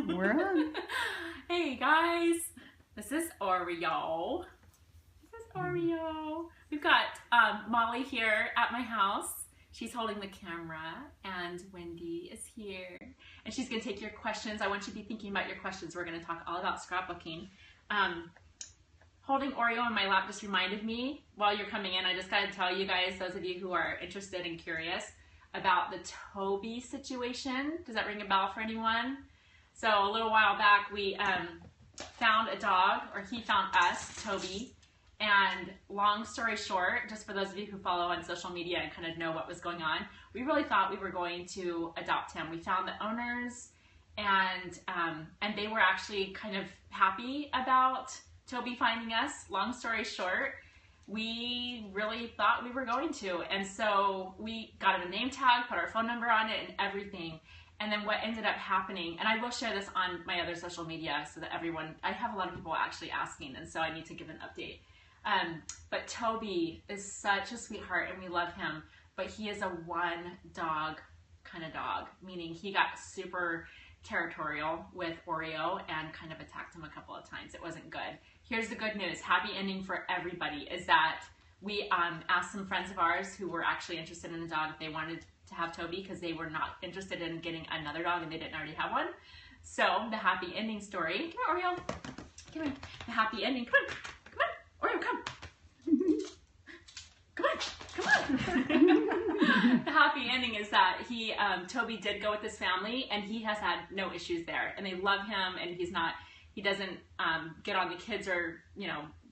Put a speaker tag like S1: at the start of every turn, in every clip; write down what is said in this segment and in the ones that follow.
S1: We're on.
S2: Hey guys, this is Oreo. We've got Molly here at my house. She's holding the camera, and Wendy is here. And she's going to take your questions. I want you to be thinking about your questions. We're going to talk all about scrapbooking. Holding Oreo on my lap just reminded me, while you're coming in, I just got to tell you guys, those of you who are interested and curious, about the Toby situation. Does that ring a bell for anyone? So a little while back, we found a dog, or he found us, Toby. And long story short, just for those of you who follow on social media and kind of know what was going on, we really thought we were going to adopt him. We found the owners, and they were actually kind of happy about Toby finding us. Long story short, we really thought we were going to. And so we got him a name tag, put our phone number on it and everything. And then what ended up happening, and I will share this on my other social media so that everyone, I have a lot of people actually asking, and so I need to give an update. But Toby is such a sweetheart and we love him, but he is a one dog kind of dog, meaning he got super territorial with Oreo and kind of attacked him a couple of times. It wasn't good. Here's the good news, happy ending for everybody, is that we asked some friends of ours who were actually interested in a dog if they wanted to have Toby, because they were not interested in getting another dog and they didn't already have one. So the happy ending story, come here Oreo, come here, the happy ending, come on, Oreo, come. Come on. The happy ending is that Toby did go with his family, and he has had no issues there, and they love him, and he doesn't get on the kids, or,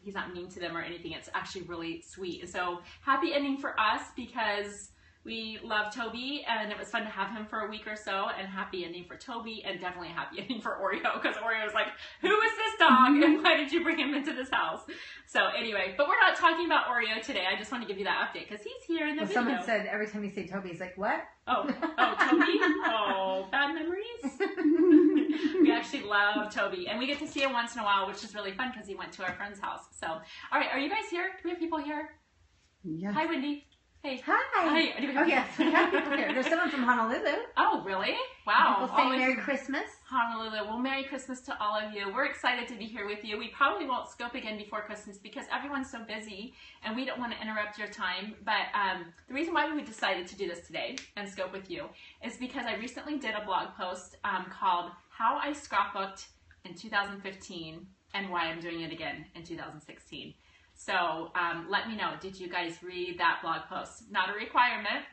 S2: he's not mean to them or anything. It's actually really sweet. And so happy ending for us, because we love Toby, and it was fun to have him for a week or so, and happy ending for Toby, and definitely a happy ending for Oreo, because Oreo was like, who is this dog, and why did you bring him into this house? So anyway, but we're not talking about Oreo today. I just want to give you that update, because he's here in the video.
S1: Someone said every time you say Toby, he's like, what?
S2: Oh, Toby? Oh, bad memories? We actually love Toby, and we get to see him once in a while, which is really fun, because he went to our friend's house. So, all right, are you guys here? Do we have people here?
S1: Yes.
S2: Hi, Wendy. Hey.
S1: Hi.
S2: Hi.
S1: Oh, yes. We have people here. There's someone from Honolulu.
S2: Oh, really? Wow.
S1: People saying Merry Christmas.
S2: Honolulu. Well, Merry Christmas to all of you. We're excited to be here with you. We probably won't scope again before Christmas because everyone's so busy and we don't want to interrupt your time. But the reason why we decided to do this today and scope with you is because I recently did a blog post called How I Scrapbooked in 2015 and Why I'm Doing It Again in 2016. So let me know, did you guys read that blog post? Not a requirement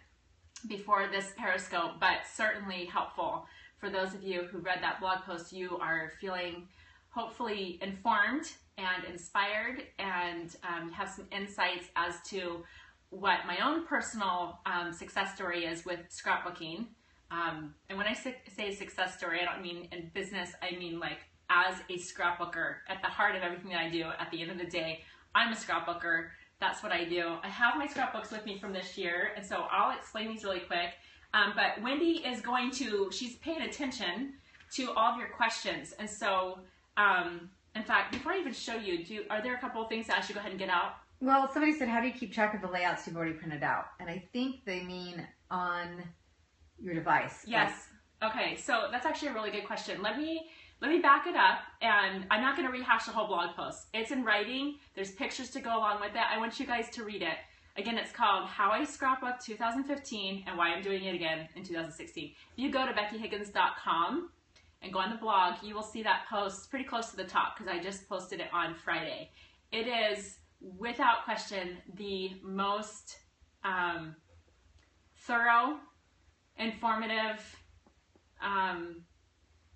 S2: before this Periscope, but certainly helpful for those of you who read that blog post. You are feeling hopefully informed and inspired, and have some insights as to what my own personal success story is with scrapbooking. And when I say success story, I don't mean in business, I mean like as a scrapbooker. At the heart of everything that I do, at the end of the day, I'm a scrapbooker. That's what I do. I have my scrapbooks with me from this year, and so I'll explain these really quick. But Wendy is she's paying attention to all of your questions. And so, in fact, before I even show you, are there a couple of things that I should go ahead and get out?
S1: Well, somebody said, how do you keep track of the layouts you've already printed out? And I think they mean on your device.
S2: Yes. Okay, so that's actually a really good question. Let me back it up, and I'm not going to rehash the whole blog post. It's in writing. There's pictures to go along with it. I want you guys to read it. Again, it's called How I Scrapbooked 2015 and Why I'm Doing It Again in 2016. If you go to beckyhiggins.com and go on the blog, you will see that post pretty close to the top because I just posted it on Friday. It is, without question, the most thorough, informative,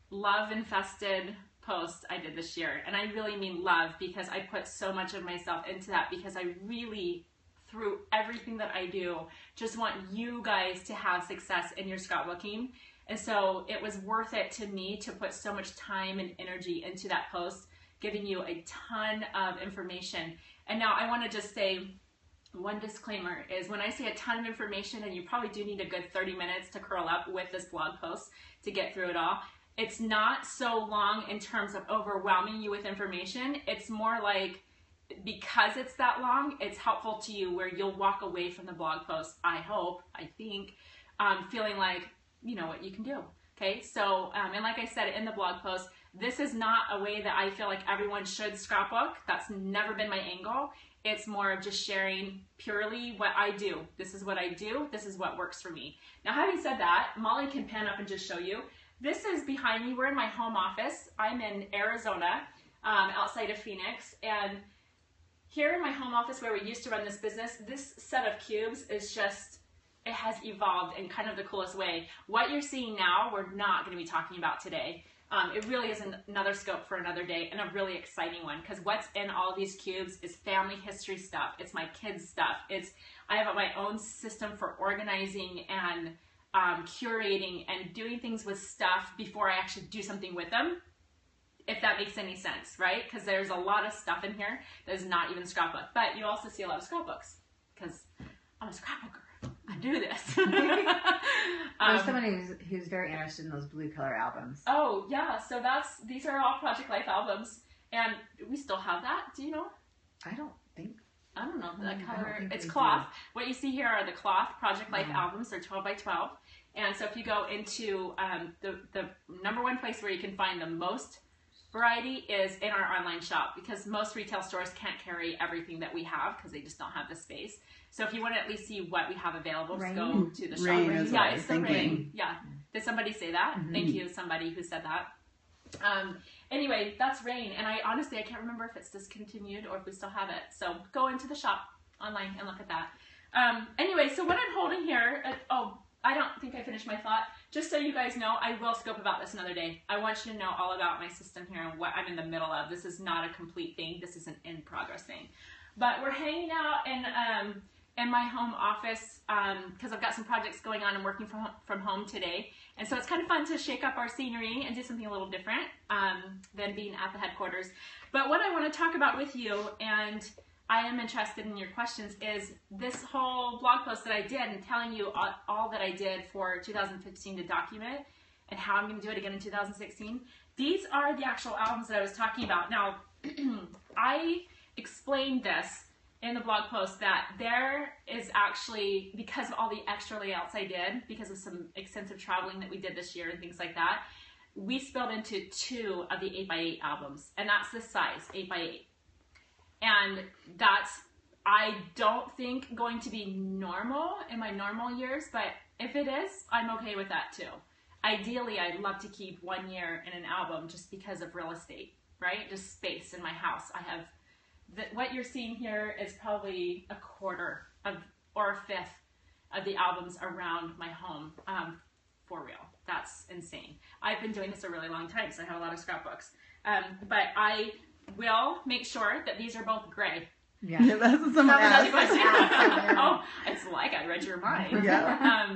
S2: love-infested post I did this year. And I really mean love, because I put so much of myself into that, because I really, through everything that I do, just want you guys to have success in your scrapbooking. And so it was worth it to me to put so much time and energy into that post, giving you a ton of information. And now I want to just say one disclaimer is, when I say a ton of information, and you probably do need a good 30 minutes to curl up with this blog post to get through it all, it's not so long in terms of overwhelming you with information. It's more like, because it's that long, it's helpful to you where you'll walk away from the blog post, I hope, I think, feeling like, you know what you can do. Okay, so, and like I said in the blog post, this is not a way that I feel like everyone should scrapbook. That's never been my angle. It's more of just sharing purely what I do. This is what I do. This is what works for me. Now, having said that, Molly can pan up and just show you. This is behind me. We're in my home office. I'm in Arizona, outside of Phoenix. And here in my home office where we used to run this business, this set of cubes is just, it has evolved in kind of the coolest way. What you're seeing now, we're not going to be talking about today. It really is another scope for another day, and a really exciting one, because what's in all these cubes is family history stuff. It's my kids' stuff. I have my own system for organizing and curating and doing things with stuff before I actually do something with them, if that makes any sense, right? Because there's a lot of stuff in here that is not even scrapbook, but you also see a lot of scrapbooks, because I'm a scrapbooker. I do this.
S1: There's somebody who's very interested in those blue color albums.
S2: Oh yeah, so these are all Project Life albums, and we still have that. Do you know?
S1: I don't
S2: know that color. It's cloth. What you see here are the cloth Project Life albums. They're 12 by 12, and so if you go into the number one place where you can find the most variety is in our online shop, because most retail stores can't carry everything that we have because they just don't have the space. So if you want to at least see what we have available, just go to the shop.
S3: Rain
S2: Yeah, it's the rain. Yeah. Did somebody say that? Thank you, somebody who said that. Anyway, that's Rain, and I can't remember if it's discontinued or if we still have it. So go into the shop online and look at that. Anyway, so what I'm holding here, I don't think I finished my thought. Just so you guys know, I will scope about this another day. I want you to know all about my system here and what I'm in the middle of. This is not a complete thing. This is an in-progress thing. But we're hanging out in my home office because I've got some projects going on and working from home today. And so it's kind of fun to shake up our scenery and do something a little different than being at the headquarters. But what I want to talk about with you, and I am interested in your questions, is this whole blog post that I did and telling you all that I did for 2015 to document and how I'm going to do it again in 2016. These are the actual albums that I was talking about. Now, I explained this in the blog post that there is actually, because of all the extra layouts I did, because of some extensive traveling that we did this year and things like that, we spilled into 2 of the 8x8 albums, and that's this size, 8x8. And that's, I don't think, going to be normal in my normal years, but if it is, I'm okay with that too. Ideally, I'd love to keep 1 year in an album just because of real estate, right? Just space in my house. I have, what you're seeing here is probably a quarter of, or a fifth of the albums around my home, for real. That's insane. I've been doing this a really long time, so I have a lot of scrapbooks. But I will make sure that these are both gray.
S3: Yeah, that's what someone asked.
S2: Oh, it's like I read your mind.
S3: Yeah.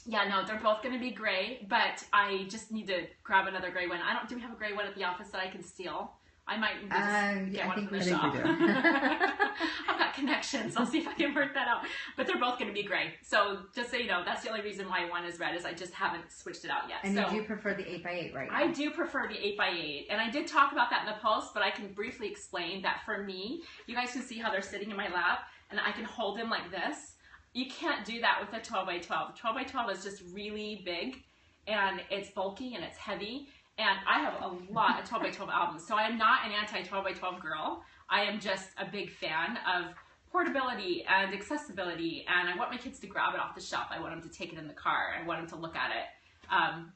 S2: Yeah, no, they're both going to be gray, but I just need to grab another gray one. Do we have a gray one at the office that I can steal? I might just get one from the shop. I've got connections. I'll see if I can work that out. But they're both going to be gray. So just so you know, that's the only reason why one is red, is I just haven't switched it out yet.
S1: And you do prefer the 8x8 right now?
S2: I do prefer the 8x8. And I did talk about that in the post, but I can briefly explain that for me, you guys can see how they're sitting in my lap, and I can hold them like this. You can't do that with a 12x12. 12x12 is just really big, and it's bulky, and it's heavy. And I have a lot of 12x12 albums, so I am not an anti-12x12 girl. I am just a big fan of portability and accessibility, and I want my kids to grab it off the shelf. I want them to take it in the car. I want them to look at it.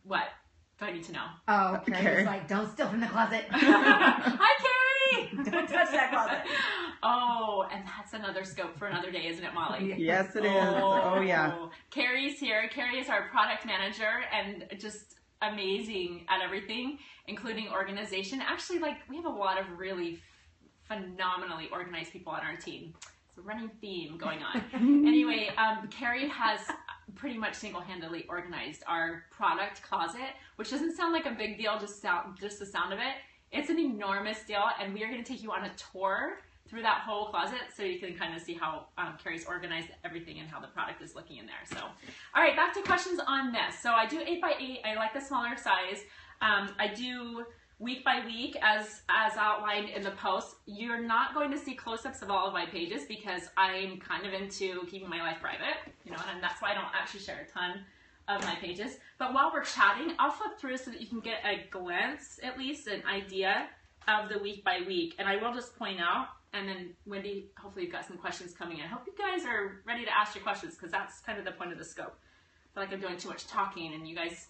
S2: What do I need to know?
S1: Oh, Carrie's like, don't steal from the closet.
S2: Hi, Carrie!
S1: Don't touch that closet.
S2: Oh, and that's another scope for another day, isn't it, Molly?
S3: Yes, it is. Oh, yeah.
S2: Carrie's here. Carrie is our product manager, and just amazing at everything, including organization. Actually, like, we have a lot of really phenomenally organized people on our team. It's a running theme going on. Anyway, Carrie has pretty much single-handedly organized our product closet, which doesn't sound like a big deal, just the sound of it. It's an enormous deal, and we are going to take you on a tour through that whole closet so you can kind of see how Carrie's organized everything and how the product is looking in there. So, all right, back to questions on this. So I do 8x8. I like the smaller size. I do week by week as outlined in the post. You're not going to see close-ups of all of my pages because I'm kind of into keeping my life private, you know, and that's why I don't actually share a ton of my pages. But while we're chatting, I'll flip through so that you can get a glance, at least an idea of the week by week. And I will just point out, and then Wendy, hopefully you've got some questions coming in. I hope you guys are ready to ask your questions, because that's kind of the point of the scope. I feel like I'm doing too much talking, and you guys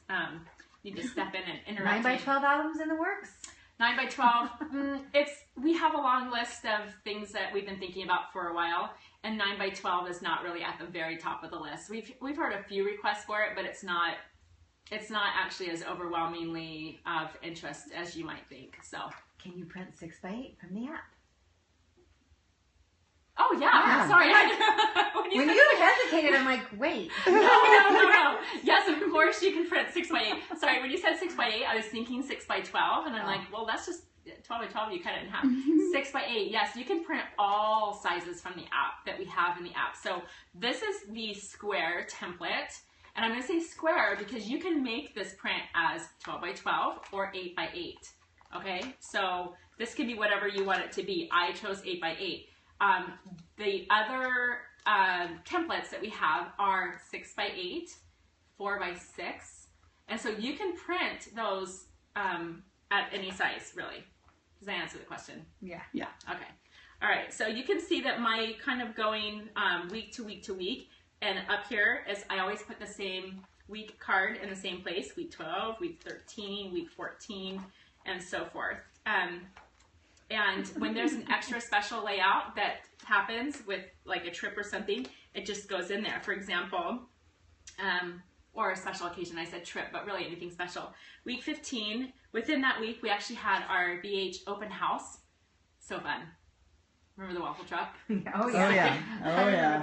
S2: need to step in and interrupt
S1: 9 by 12 albums in the works?
S2: 9 by 12. We have a long list of things that we've been thinking about for a while, and 9 by 12 is not really at the very top of the list. We've heard a few requests for it, but it's not actually as overwhelmingly of interest as you might think. So,
S1: can you print 6 by 8 from the app?
S2: Oh yeah. Sorry.
S1: When you hesitated, I'm like, wait.
S2: No. Yes, of course you can print 6 by 8. Sorry, when you said 6 by 8, I was thinking 6 by 12, and I'm like, well, that's just 12 by 12. You cut it in half. 6 by 8. Yes, you can print all sizes from the app that we have in the app. So this is the square template, and I'm going to say square because you can make this print as 12 by 12 or 8 by 8. Okay, so this can be whatever you want it to be. I chose 8 by 8. The other templates that we have are 6 by 8, 4 by 6, and so you can print those at any size, really. Does that answer the question?
S1: Yeah.
S2: Okay. All right, so you can see that my kind of going week to week to week, and up here is I always put the same week card in the same place, week 12, week 13, week 14, and so forth. And when there's an extra special layout that happens with like a trip or something, it just goes in there. For example, or a special occasion, I said trip, but really anything special. Week 15, within that week, we actually had our BH open house. So fun. Remember the waffle truck?
S1: Oh yeah.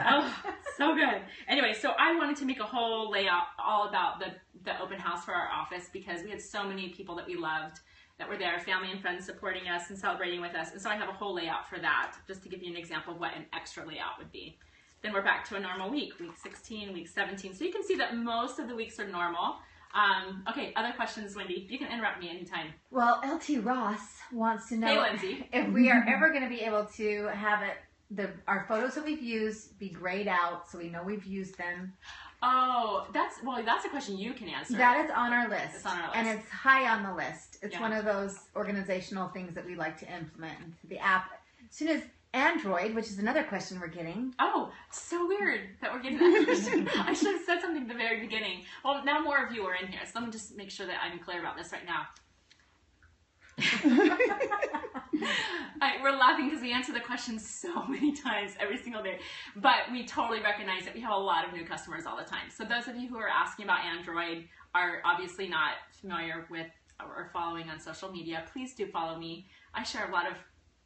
S2: Oh, so good. Anyway, so I wanted to make a whole layout all about the open house for our office because we had so many people that we loved that were there, family and friends supporting us and celebrating with us. And so I have a whole layout for that, just to give you an example of what an extra layout would be. Then we're back to a normal week 16, week 17. So you can see that most of the weeks are normal. Okay, other questions, Wendy? You can interrupt me anytime.
S1: Well, LT Ross wants to know
S2: hey, Lindsay.
S1: if we are ever going to be able to have our photos that we've used be grayed out so we know we've used them.
S2: Oh, that's a question you can answer.
S1: That is on our list.
S2: It's on our list.
S1: And it's high on the list. It's
S2: Yeah.
S1: one of those organizational things that we like to implement into the app. As soon as Android, which is another question we're getting.
S2: Oh, so weird that we're getting that question. I should have said something at the very beginning. Well, now more of you are in here, so let me just make sure that I'm clear about this right now. We're laughing because we answer the question so many times every single day, but we totally recognize that we have a lot of new customers all the time. So those of you who are asking about Android are obviously not familiar with or following on social media. Please do follow me. I share a lot of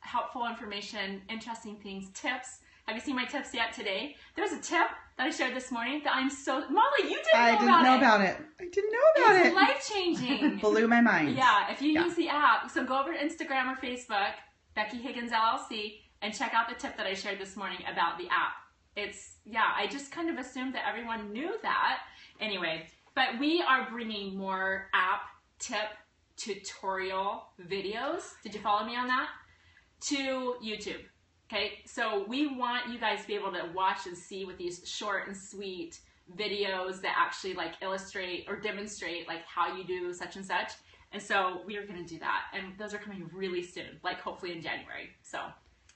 S2: helpful information, interesting things, tips. Have you seen my tips yet today? There's a tip that I shared this morning that I'm so... Molly, you didn't know about it.
S3: I didn't know about it.
S2: It's life-changing.
S3: Blew my mind.
S2: Yeah, if you use the app, so go over to Instagram or Facebook, Becky Higgins LLC, and check out the tip that I shared this morning about the app. I just kind of assumed that everyone knew that. Anyway, but we are bringing more app tip tutorial videos. Did you follow me on that? To YouTube. Okay, so we want you guys to be able to watch and see with these short and sweet videos that actually like illustrate or demonstrate like how you do such and such. And so we are going to do that. And those are coming really soon, like hopefully in January. So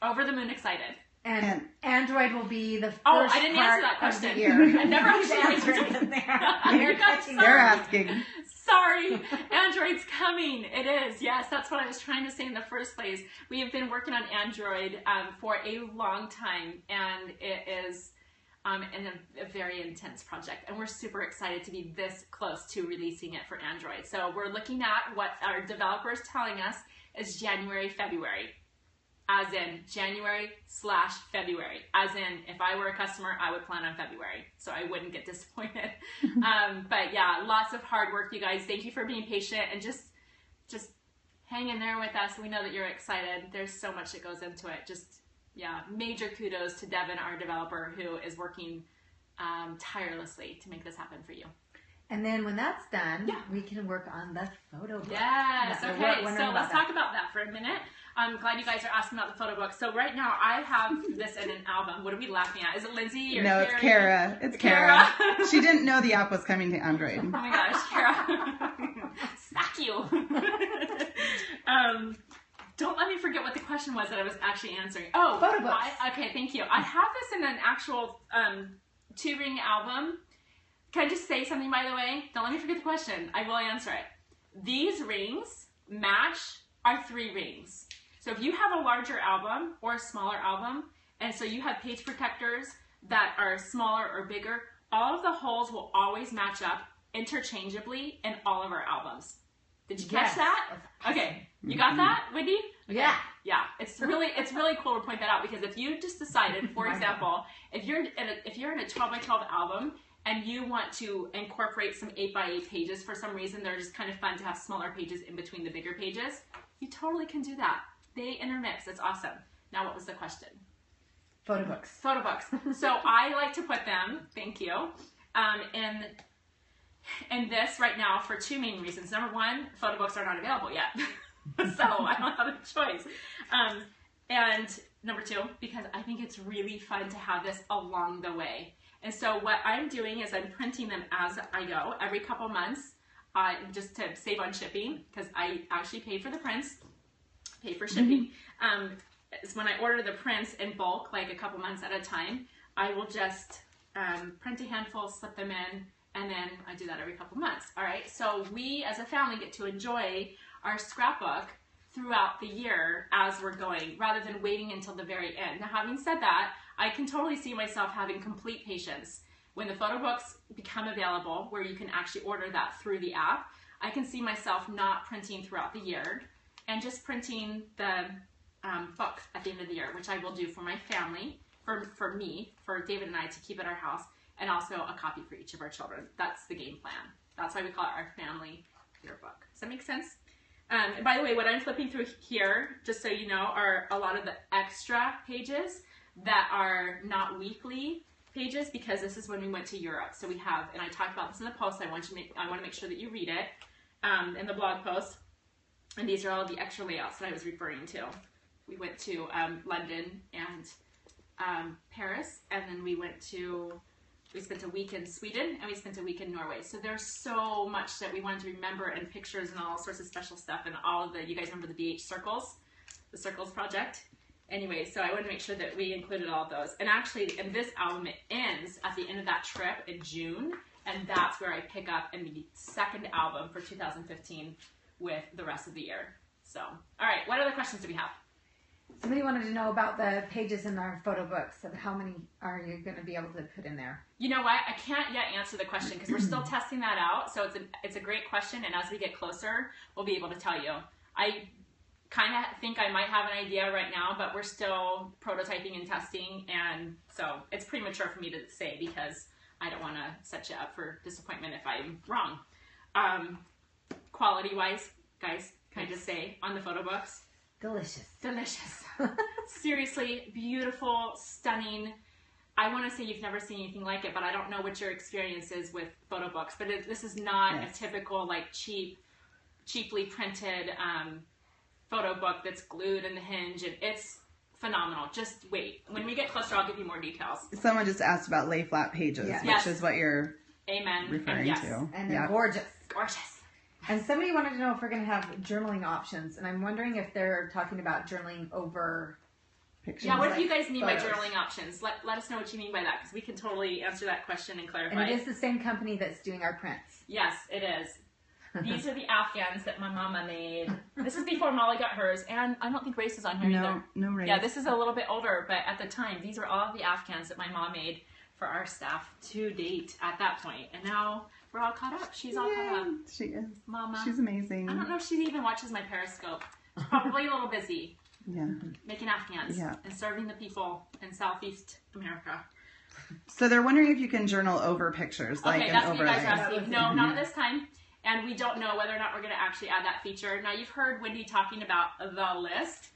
S2: over the moon excited.
S1: And Android will be the first
S2: I didn't answer that
S1: part of
S2: question.
S1: the year.
S2: I never actually answered it.
S3: They're asking.
S2: Sorry, Android's coming. It is. Yes, that's what I was trying to say in the first place. We have been working on Android for a long time, and it is a very intense project. And we're super excited to be this close to releasing it for Android. So we're looking at what our developers telling us is January, February. As in January/February. As in, if I were a customer, I would plan on February, so I wouldn't get disappointed. But yeah, lots of hard work, you guys. Thank you for being patient and just hang in there with us. We know that you're excited. There's so much that goes into it. Major kudos to Devin, our developer, who is working tirelessly to make this happen for you.
S1: And then when that's done,
S2: Yeah.
S1: we can work on the photo book.
S2: Yes,
S1: Yeah,
S2: okay,
S1: we're
S2: so let's talk about that for a minute. I'm glad you guys are asking about the photo book. So right now I have this in an album. What are we laughing at? Is it Lindsay or
S3: No,
S2: Carrie?
S3: it's Kara. It's Kara. She didn't know the app was coming to Android.
S2: Oh my gosh, Kara. Smack you. Don't let me forget what the question was that I was actually answering. Oh,
S1: photo books.
S2: Okay, thank you. I have this in an actual 2-ring album. Can I just say something, by the way? Don't let me forget the question. I will answer it. These rings match our 3 rings. So if you have a larger album or a smaller album, and so you have page protectors that are smaller or bigger, all of the holes will always match up interchangeably in all of our albums. Did you catch that? Okay, you got that, Wendy?
S1: Yeah.
S2: Yeah, it's really cool to point that out, because if you just decided, for example, if you're in a 12 by 12 album and you want to incorporate some 8 by 8 pages for some reason, they're just kind of fun to have smaller pages in between the bigger pages, you totally can do that. They intermix. It's awesome. Now, what was the question?
S1: Photo books.
S2: Photo books. So I like to put them, thank you, in this right now for 2 main reasons. Number 1, photo books are not available yet. So I don't have a choice. And number 2, because I think it's really fun to have this along the way. And so what I'm doing is I'm printing them as I go every couple months, just to save on shipping, because I actually pay for the prints, pay for shipping. Is when I order the prints in bulk, like a couple months at a time, I will just print a handful, slip them in, and then I do that every couple months. All right, so we as a family get to enjoy our scrapbook throughout the year as we're going, rather than waiting until the very end. Now, having said that, I can totally see myself having complete patience when the photo books become available, where you can actually order that through the app. I can see myself not printing throughout the year and just printing the book at the end of the year, which I will do for my family, for me, for David and I to keep at our house, and also a copy for each of our children. That's the game plan. That's why we call it our family yearbook. Does that make sense? And by the way, what I'm flipping through here, just so you know, are a lot of the extra pages that are not weekly pages, because this is when we went to Europe. So we have, and I talked about this in the post, I want to make sure that you read it in the blog post. And these are all the extra layouts that I was referring to. We went to London and Paris, and then we spent a week in Sweden, and we spent a week in Norway. So there's so much that we wanted to remember, and pictures and all sorts of special stuff, and all of the, you guys remember the BH circles, the circles project? Anyway, so I wanted to make sure that we included all of those. And actually, in this album, it ends at the end of that trip in June, and that's where I pick up in the second album for 2015 with the rest of the year. So, all right, what other questions do we have?
S1: Somebody wanted to know about the pages in our photo books, and how many are you going to be able to put in there?
S2: You know what? I can't yet answer the question because we're still testing that out. So it's a great question, and as we get closer, we'll be able to tell you. I kind of think I might have an idea right now, but we're still prototyping and testing, and so it's premature for me to say because I don't want to set you up for disappointment if I'm wrong. Quality-wise, guys, can I just say, on the photo books?
S1: Delicious.
S2: Delicious. Seriously, beautiful, stunning. I want to say you've never seen anything like it, but I don't know what your experience is with photo books. But this is not a typical, like, cheaply printed photo book that's glued in the hinge. And it's phenomenal. Just wait. When we get closer, I'll give you more details.
S3: Someone just asked about lay flat pages, which is what you're referring to.
S1: And they're gorgeous.
S2: Gorgeous.
S1: And somebody wanted to know if we're going to have journaling options, and I'm wondering if they're talking about journaling over
S3: pictures.
S2: Yeah, what do you guys mean by journaling options? Let us know what you mean by that, because we can totally answer that question and clarify.
S1: And it is the same company that's doing our prints.
S2: Yes, it is. These are the Afghans that my mama made. This is before Molly got hers, and I don't think Race is on here either.
S3: No Race.
S2: Yeah, this is a little bit older, but at the time, these are all of the Afghans that my mom made for our staff to date at that point. And now we're all caught up. She's all caught up.
S3: She is.
S2: Mama.
S3: She's amazing.
S2: I don't know if she even watches my Periscope. She's probably a little busy.
S3: Yeah.
S2: Making Afghans and serving the people in Southeast America.
S3: So they're wondering if you can journal over pictures, like
S2: okay,
S3: an
S2: that's
S3: overlay.
S2: what you guys are asking. No, not at this time. And we don't know whether or not we're going to actually add that feature. Now, you've heard Wendy talking about the list.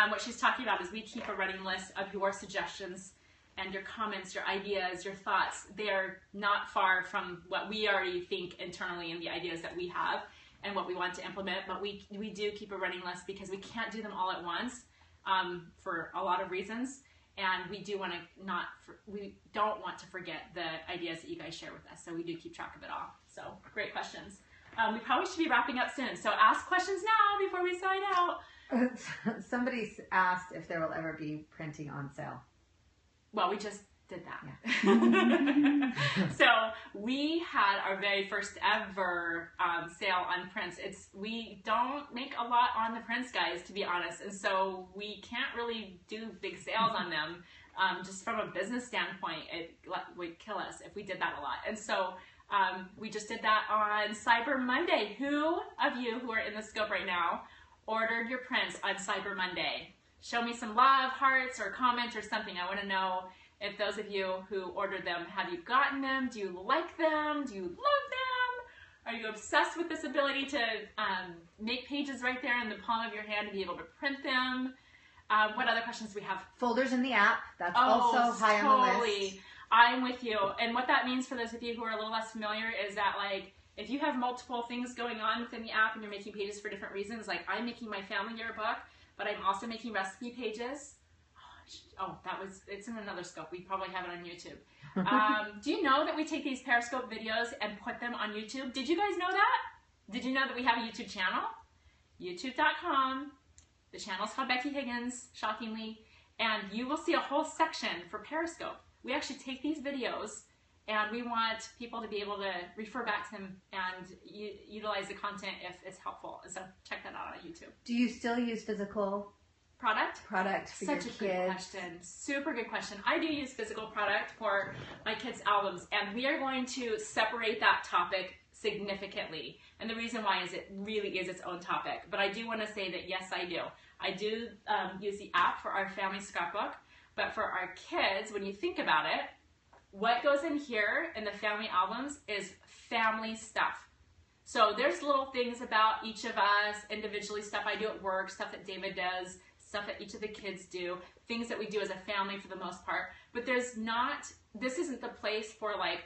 S2: What she's talking about is we keep a running list of your suggestions and your comments, your ideas, your thoughts, they're not far from what we already think internally and the ideas that we have and what we want to implement. But we do keep a running list because we can't do them all at once for a lot of reasons. And we do want to we don't want to forget the ideas that you guys share with us. So we do keep track of it all. So great questions. We probably should be wrapping up soon. So ask questions now before we sign out.
S1: Somebody asked if there will ever be printing on sale.
S2: Well, we just did that.
S1: Yeah.
S2: So we had our very first ever sale on prints. We don't make a lot on the prints, guys, to be honest. And so we can't really do big sales on them. Just from a business standpoint, it would kill us if we did that a lot. And so we just did that on Cyber Monday. Who of you who are in the scope right now ordered your prints on Cyber Monday? Show me some love, hearts, or comments or something. I want to know if those of you who ordered them, have you gotten them? Do you like them? Do you love them? Are you obsessed with this ability to make pages right there in the palm of your hand and be able to print them? What other questions do we have?
S1: Folders in the app. That's also high on the list.
S2: I'm with you. And what that means for those of you who are a little less familiar is that, like, if you have multiple things going on within the app and you're making pages for different reasons, like I'm making my family yearbook, but I'm also making recipe pages. It's in another scope. We probably have it on YouTube. Do you know that we take these Periscope videos and put them on YouTube? Did you guys know that? Did you know that we have a YouTube channel? YouTube.com. The channel's called Becky Higgins, shockingly. And you will see a whole section for Periscope. We actually take these videos and we want people to be able to refer back to them and utilize the content if it's helpful. And so check that out on YouTube.
S1: Do you still use physical
S2: product
S1: for
S2: Such
S1: your
S2: a
S1: kids?
S2: Good question. Super good question. I do use physical product for my kids' albums, and we are going to separate that topic significantly. And the reason why is it really is its own topic. But I do want to say that yes, I do. I do use the app for our family scrapbook, but for our kids, when you think about it, what goes in here in the family albums is family stuff. So there's little things about each of us individually, stuff I do at work, stuff that David does, stuff that each of the kids do, things that we do as a family for the most part. But this isn't the place for like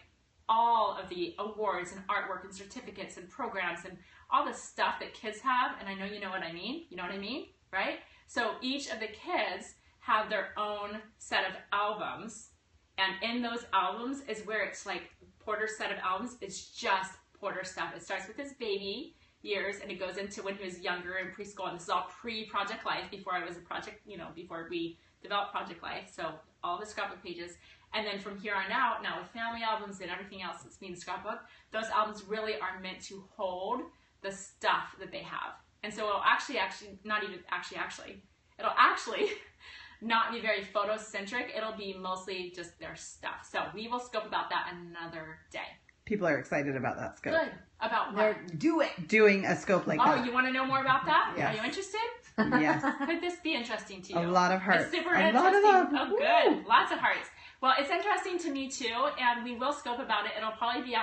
S2: all of the awards and artwork and certificates and programs and all the stuff that kids have. And I know you know what I mean. You know what I mean, right? So each of the kids have their own set of albums. And in those albums is where it's like Porter's set of albums. It's just Porter stuff. It starts with his baby years and it goes into when he was younger in preschool. And this is all pre-Project Life, before I was a project, before we developed Project Life. So all the scrapbook pages. And then from here on out, now with family albums and everything else that's being scrapbook, those albums really are meant to hold the stuff that they have. And so it'll it'll actually not be very photocentric. It'll be mostly just their stuff. So we will scope about that another day.
S3: People are excited about that scope.
S2: Good. About what?
S3: Doing a scope like that.
S2: Oh, you want to know more about that?
S3: Yes.
S2: Are you interested?
S3: Yes.
S2: Could this be interesting to you?
S3: A lot of hearts.
S2: It's super
S3: a
S2: interesting.
S3: lot of
S2: Oh, good. Lots of hearts. Well, it's interesting to me too, and we will scope about it. It'll probably be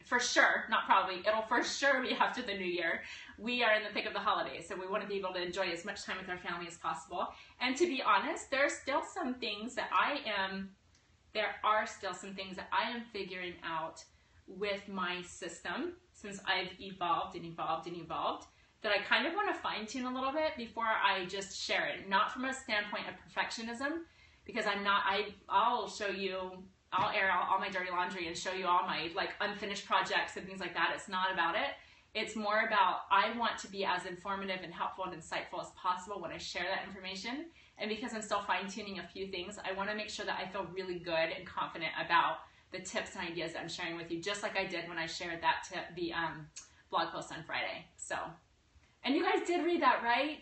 S2: for sure, not probably, it'll for sure be after the new year. We are in the thick of the holidays, so we want to be able to enjoy as much time with our family as possible. And to be honest, there are still some things that I am figuring out with my system since I've evolved that I kind of want to fine tune a little bit before I just share it. Not from a standpoint of perfectionism, because I'll show you, I'll air out all my dirty laundry and show you all my like unfinished projects and things like that. It's not about it. It's more about, I want to be as informative and helpful and insightful as possible when I share that information. And because I'm still fine tuning a few things, I want to make sure that I feel really good and confident about the tips and ideas that I'm sharing with you, just like I did when I shared the blog post on Friday. So, and you guys did read that, right?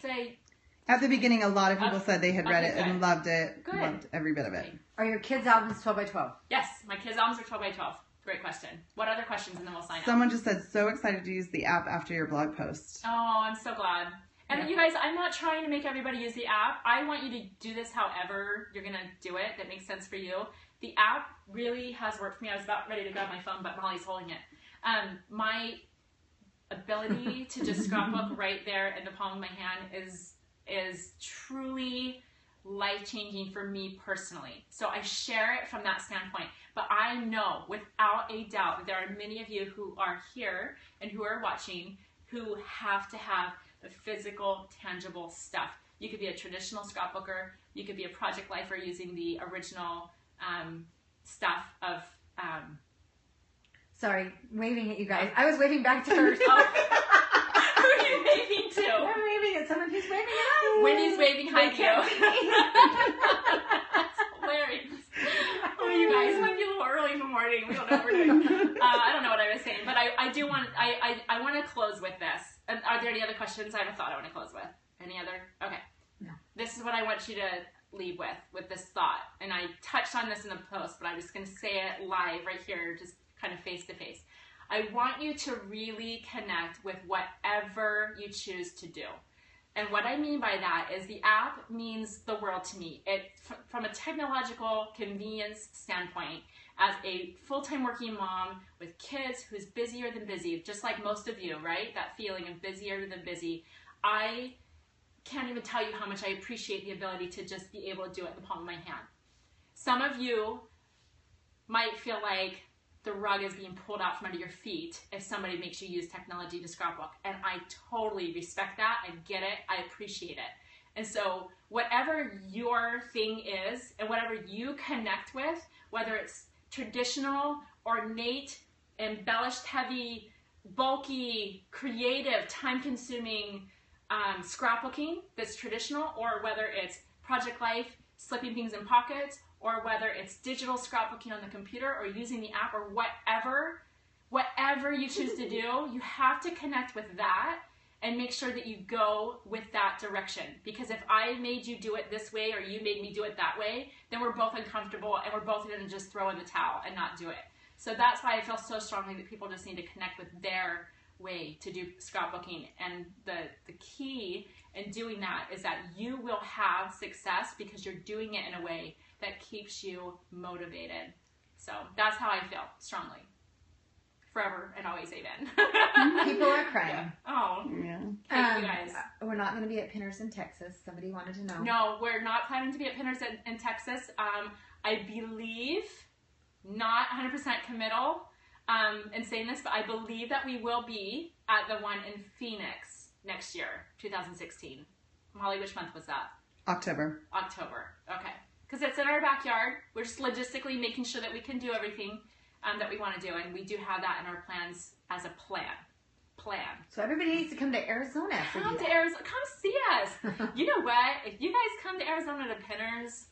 S3: At the beginning, a lot of people said they had read it and loved it.
S2: Good.
S3: Loved every bit of it.
S1: Are your kids' albums 12 by 12?
S2: Yes, my kids' albums are 12 by 12. Great question. What other questions, and then we'll sign up.
S3: Someone just said, so excited to use the app after your blog post.
S2: Oh, I'm so glad. And you guys, I'm not trying to make everybody use the app. I want you to do this however you're going to do it that makes sense for you. The app really has worked for me. I was about ready to grab my phone, but Molly's holding it. My ability to just scrapbook right there in the palm of my hand is truly life-changing for me personally. So I share it from that standpoint. But I know without a doubt that there are many of you who are here and who are watching who have to have the physical, tangible stuff. You could be a traditional scrapbooker. You could be a project lifer using the original stuff of...
S1: Sorry, waving at you guys. I was waving back to her.
S2: Who are you waving to?
S1: I'm waving at someone who's waving at us.
S2: Wendy's waving hi to you. That's hilarious. Oh, you guys, it might be a little early in the morning. We don't know what we're doing. I don't know what I was saying, but I do want, I want to close with this. Are there any other questions? I have a thought I want to close with. Any other? Okay.
S1: No.
S2: This is what I want you to leave with this thought. And I touched on this in the post, but I'm just going to say it live right here, just kind of face to face. I want you to really connect with whatever you choose to do. And what I mean by that is the app means the world to me. It, from a technological convenience standpoint, as a full-time working mom with kids who's busier than busy, just like most of you, right? That feeling of busier than busy. I can't even tell you how much I appreciate the ability to just be able to do it in the palm of my hand. Some of you might feel like the rug is being pulled out from under your feet if somebody makes you use technology to scrapbook. And I totally respect that. I get it. I appreciate it. And so whatever your thing is and whatever you connect with, whether it's traditional, ornate, embellished, heavy, bulky, creative, time-consuming scrapbooking that's traditional, or whether it's project life, slipping things in pockets, or whether it's digital scrapbooking on the computer or using the app, or whatever you choose to do, you have to connect with that and make sure that you go with that direction. Because if I made you do it this way or you made me do it that way, then we're both uncomfortable and we're both going to just throw in the towel and not do it. So that's why I feel so strongly that people just need to connect with their way to do scrapbooking. And the key in doing that is that you will have success because you're doing it in a way that keeps you motivated. So that's how I feel strongly. Forever and always, amen.
S1: People are crying.
S2: Yeah. Oh,
S3: yeah.
S2: Thank you guys.
S1: We're not going to be at Pinners in Texas. Somebody wanted to know.
S2: No, we're not planning to be at Pinners in Texas. I believe, not 100% committal in saying this, but I believe that we will be at the one in Phoenix next year, 2016. Molly, which month was that?
S3: October.
S2: Okay. Because it's in our backyard. We're just logistically making sure that we can do everything that we want to do, and we do have that in our plans as a plan.
S1: So everybody needs to come to Arizona.
S2: Come to Arizona. Come see us. You know what? If you guys come to Arizona to Pinners,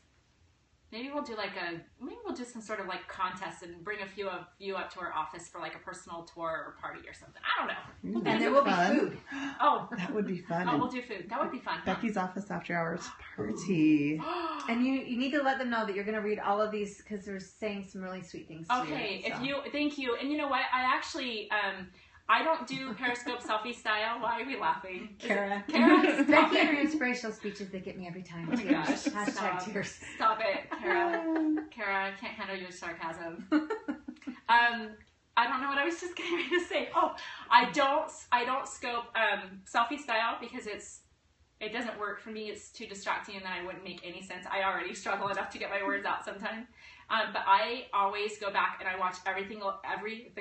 S2: maybe we'll do some sort of like contest and bring a few of you up to our office for like a personal tour or party or something. I don't know.
S1: And there will be food.
S2: Oh,
S3: that would be fun.
S2: Oh, we'll do food. That would be fun.
S3: Becky's office after hours party.
S1: And you need to let them know that you're going to read all of these because they're saying some really sweet things to you.
S2: Okay, thank you. And you know what? I actually, I don't do Periscope selfie style. Why are we laughing?
S1: Kara.
S2: Stop
S1: Becky and her
S2: it.
S1: inspirational speeches, they get me every time.
S2: Oh my gosh.
S1: Hashtag tears.
S2: Stop it, Kara. Kara, I can't handle your sarcasm. I don't know what I was just getting ready to say. Oh, I don't scope selfie style because it doesn't work for me. It's too distracting and then I wouldn't make any sense. I already struggle enough to get my words out sometimes. But I always go back and I watch every single every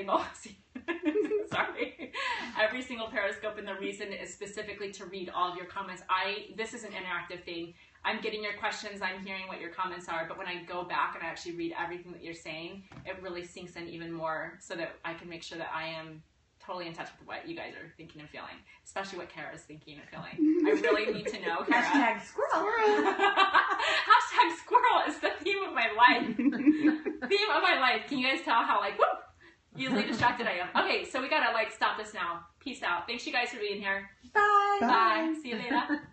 S2: single Periscope, and the reason is specifically to read all of your comments. This is an interactive thing. I'm getting your questions, I'm hearing what your comments are, but when I go back and I actually read everything that you're saying, it really sinks in even more so that I can make sure that I am totally in touch with what you guys are thinking and feeling, especially what Kara is thinking and feeling. I really need to know, Kara.
S1: Hashtag squirrel.
S2: Hashtag squirrel is the theme of my life. Theme of my life. Can you guys tell how whoop, easily distracted I am? Okay, so we gotta stop this now. Peace out. Thanks you guys for being here.
S1: Bye.
S2: Bye. See you later.